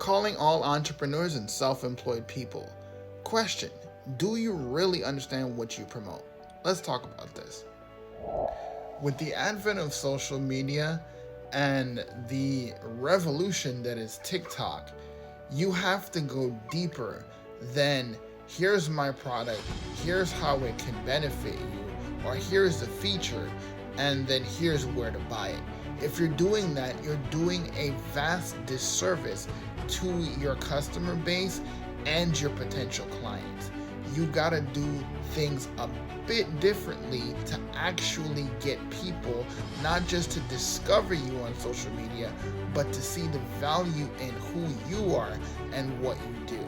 Calling all entrepreneurs and self-employed people. Question: do you really understand what you promote? Let's talk about this. With the advent of social media and the revolution that is TikTok, you have to go deeper than here's my product, here's how it can benefit you, or here's the feature, and then here's where to buy it. If you're doing that, you're doing a vast disservice to your customer base and your potential clients. You gotta do things a bit differently to actually get people not just to discover you on social media, but to see the value in who you are and what you do.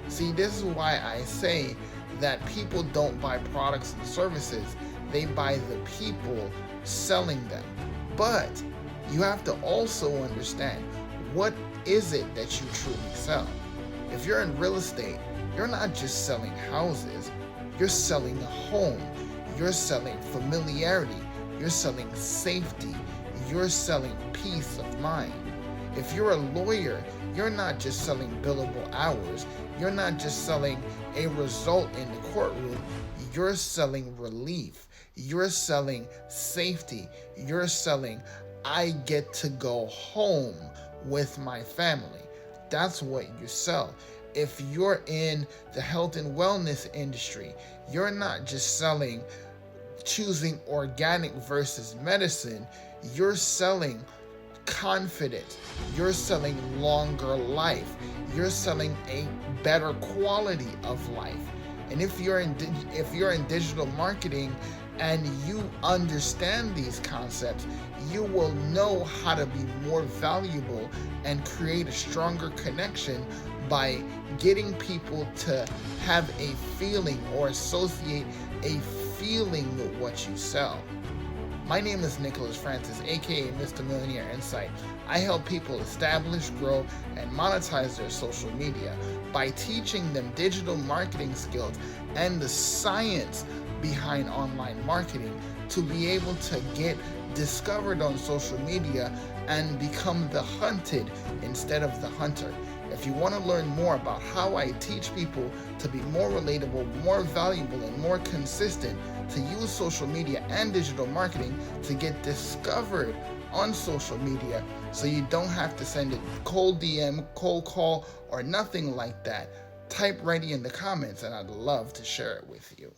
See, this is why I say that people don't buy products and services, they buy the people selling them. But you have to also understand, what is it that you truly sell? If you're in real estate, you're not just selling houses, you're selling a home, you're selling familiarity, you're selling safety, you're selling peace of mind. If you're a lawyer, you're not just selling billable hours, you're not just selling a result in the courtroom, you're selling relief, you're selling safety, you're selling I get to go home with my family. That's what you sell. If you're in the health and wellness industry, you're not just selling choosing organic versus medicine, you're selling confidence, you're selling longer life, you're selling a better quality of life. And if you're in digital marketing and you understand these concepts, you will know how to be more valuable and create a stronger connection by getting people to have a feeling or associate a feeling with what you sell. My name is Nicholas Francis, aka Mr. Millionaire Insight. I help people establish, grow, and monetize their social media by teaching them digital marketing skills and the science behind online marketing to be able to get discovered on social media and become the hunted instead of the hunter. If you want to learn more about how I teach people to be more relatable, more valuable, and more consistent, to use social media and digital marketing to get discovered on social media so you don't have to send a cold DM, cold call, or nothing like that, type ready in the comments and I'd love to share it with you.